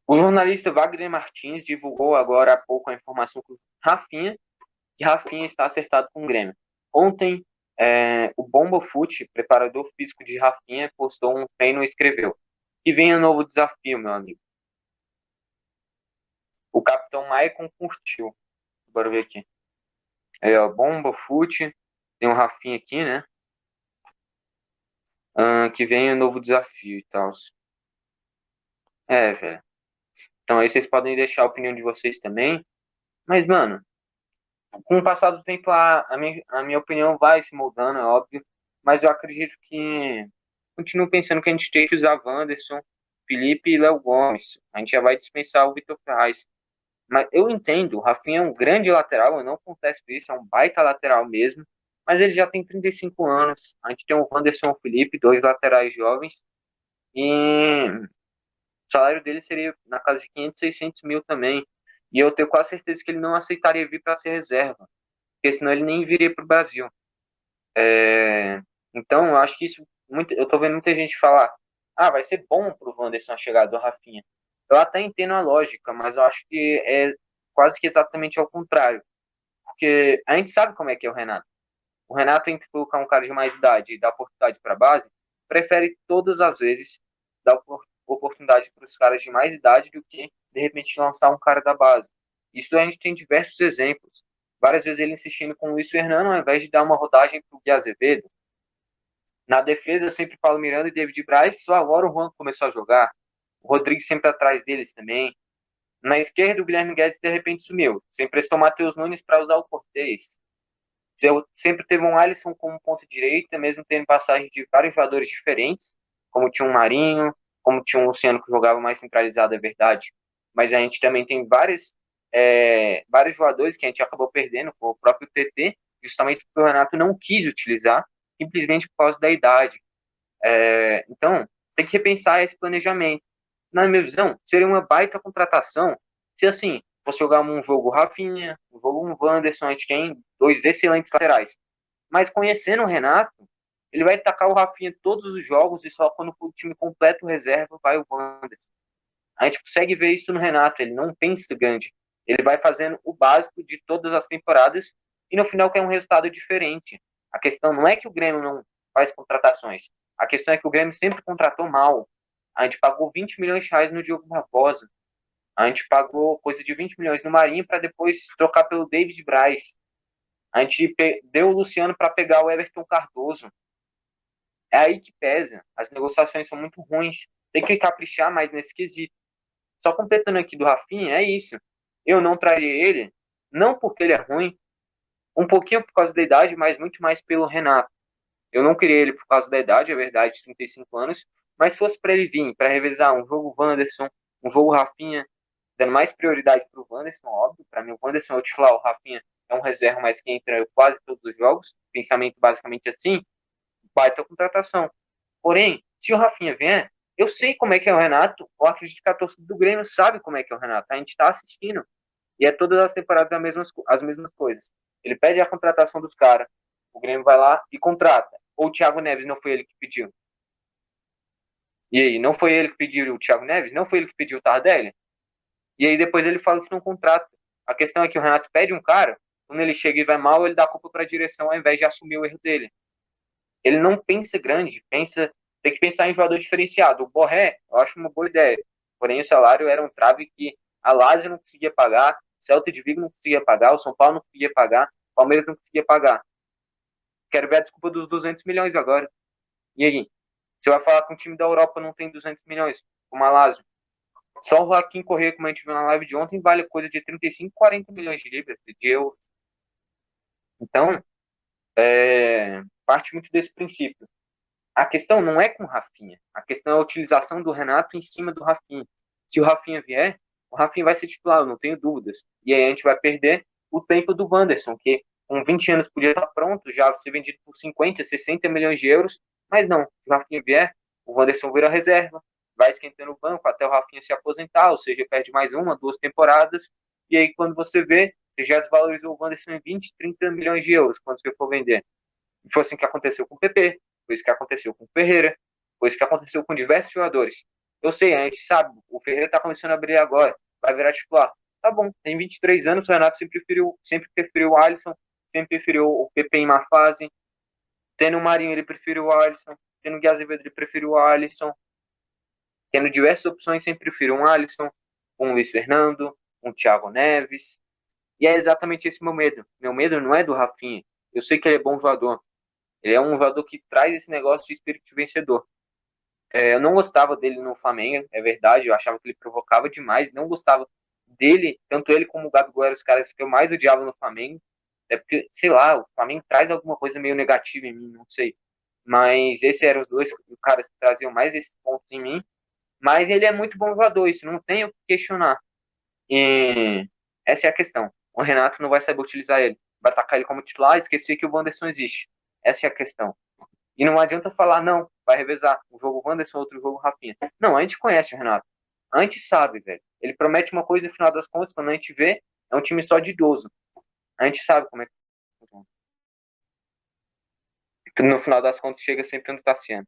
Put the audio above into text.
O jornalista Wagner Martins divulgou agora há pouco a informação que Rafinha está acertado com o Grêmio. Ontem, o Bomba Fute, preparador físico de Rafinha, postou um treino e escreveu: que venha um novo desafio, meu amigo. O capitão Maicon curtiu. Bora ver aqui. Aí, ó, Bomba Fute, tem um Rafinha aqui, né? Que venha um novo desafio e tal. Velho. Então aí vocês podem deixar a opinião de vocês também. Mas, mano, com o passar do tempo, a minha opinião vai se moldando, é óbvio, mas eu acredito que continuo pensando que a gente tem que usar Wanderson, Felipe e Léo Gomes. A gente já vai dispensar o Vitor Ferraz. Mas eu entendo, o Rafinha é um grande lateral, eu não contesto isso, é um baita lateral mesmo, mas ele já tem 35 anos. A gente tem o Wanderson e o Felipe, dois laterais jovens, e o salário dele seria na casa de 500, 600 mil também. E eu tenho quase certeza que ele não aceitaria vir para ser reserva, porque senão ele nem viria para o Brasil. Então, eu acho que isso, eu tô vendo muita gente falar, vai ser bom pro Wanderson a chegada do Rafinha. Eu até entendo a lógica, mas eu acho que é quase que exatamente ao contrário. Porque a gente sabe como é que é o Renato. O Renato, entre colocar um cara de mais idade e dar oportunidade para a base, prefere todas as vezes dar oportunidade para os caras de mais idade do que, de repente, lançar um cara da base. Isso a gente tem diversos exemplos. Várias vezes ele insistindo com o Luiz Fernando, ao invés de dar uma rodagem para o Gui Azevedo. Na defesa, sempre Paulo Miranda e David Braz, só agora o Juan começou a jogar. O Rodrigo sempre atrás deles também. Na esquerda, o Guilherme Guedes de repente sumiu. Você emprestou o Matheus Nunes para usar o Cortez. Sempre teve um Alisson como ponta direita, mesmo tendo passagem de vários jogadores diferentes, como tinha um Marinho, como tinha um Luciano que jogava mais centralizado, é verdade. Mas a gente também tem vários jogadores que a gente acabou perdendo, como o próprio TT, justamente porque o Renato não quis utilizar, simplesmente por causa da idade. Então, tem que repensar esse planejamento. Na minha visão, seria uma baita contratação se, assim, fosse jogar um jogo Rafinha, um jogo um Wanderson, a gente tem dois excelentes laterais. Mas conhecendo o Renato, ele vai tacar o Rafinha todos os jogos e só quando o time completo reserva vai o Wanderson. A gente consegue ver isso no Renato, ele não pensa grande. Ele vai fazendo o básico de todas as temporadas e no final quer um resultado diferente. A questão não é que o Grêmio não faz contratações. A questão é que o Grêmio sempre contratou mal. A gente pagou 20 milhões de reais no Diogo Barbosa. A gente pagou coisa de 20 milhões no Marinho para depois trocar pelo David Braz. A gente deu o Luciano para pegar o Everton Cardoso. É aí que pesa. As negociações são muito ruins. Tem que caprichar mais nesse quesito. Só completando aqui do Rafinha, é isso. Eu não traria ele, não porque ele é ruim, um pouquinho por causa da idade, mas muito mais pelo Renato. Eu não queria ele por causa da idade, é verdade, 35 anos, mas se fosse para ele vir, para revezar um jogo Wanderson, um jogo Rafinha, dando mais prioridade para o Wanderson, óbvio. Para mim, o Wanderson é o titular, o Rafinha é um reserva, mas que entra quase todos os jogos. Pensamento basicamente assim, baita contratação. Porém, se o Rafinha vier, eu sei como é que é o Renato, eu acredito que a torcida do Grêmio sabe como é que é o Renato. A gente está assistindo. E é todas as temporadas as mesmas coisas. Ele pede a contratação dos caras, o Grêmio vai lá e contrata. Ou o Thiago Neves não foi ele que pediu? E aí, não foi ele que pediu o Thiago Neves? Não foi ele que pediu o Tardelli? E aí depois ele fala que não contrata. A questão é que o Renato pede um cara, quando ele chega e vai mal, ele dá a culpa para a direção ao invés de assumir o erro dele. Ele não pensa grande, tem que pensar em jogador diferenciado. O Borré, eu acho uma boa ideia. Porém, o salário era um trave que a Lazio não conseguia pagar, o Celta de Vigo não conseguia pagar, o São Paulo não conseguia pagar, o Palmeiras não conseguia pagar. Quero ver a desculpa dos 200 milhões agora. E aí? Você vai falar que um time da Europa não tem 200 milhões, como a Lazio. Só o Joaquim Corrêa, como a gente viu na live de ontem, vale coisa de 35, 40 milhões de libras, de euros. Então, parte muito desse princípio. A questão não é com o Rafinha. A questão é a utilização do Renato em cima do Rafinha. Se o Rafinha vier, o Rafinha vai ser titular, eu não tenho dúvidas. E aí a gente vai perder o tempo do Wanderson, que com 20 anos podia estar pronto, já ser vendido por 50, 60 milhões de euros. Mas não, se o Rafinha vier, o Wanderson vira reserva, vai esquentando o banco até o Rafinha se aposentar, ou seja, perde mais uma, duas temporadas. E aí quando você vê, você já desvalorizou o Wanderson em 20, 30 milhões de euros quando você for vender. E foi assim que aconteceu com o PP, foi isso que aconteceu com o Ferreira, foi isso que aconteceu com diversos jogadores. Eu sei, a gente sabe, o Ferreira tá começando a brilhar agora, vai virar titular. Tá bom, tem 23 anos, o Renato sempre preferiu o Alisson, sempre preferiu o PP em má fase. Tendo o Marinho, ele preferiu o Alisson. Tendo o Gui Azevedo, ele preferiu o Alisson. Tendo diversas opções, sempre prefiro um Alisson, um Luiz Fernando, um Thiago Neves. E é exatamente esse meu medo. Meu medo não é do Rafinha. Eu sei que ele é bom jogador. Ele é um jogador que traz esse negócio de espírito vencedor. Eu não gostava dele no Flamengo, é verdade. Eu achava que ele provocava demais. Não gostava dele, tanto ele como o Gabigol eram os caras que eu mais odiava no Flamengo. É porque, sei lá, o Flamengo traz alguma coisa meio negativa em mim, não sei. Mas esses eram os dois caras que traziam mais esses pontos em mim. Mas ele é muito bom jogador, isso não tem o que questionar. E essa é a questão. O Renato não vai saber utilizar ele. Vai tacar ele como titular e esquecer que o Wanderson existe. Essa é a questão. E não adianta falar, não, vai revezar. Um jogo Wanderson, outro jogo Rafinha. Não, a gente conhece o Renato. A gente sabe, velho. Ele promete uma coisa e no final das contas, quando a gente vê, é um time só de idoso. A gente sabe como é que no final das contas chega sempre no Tassiano.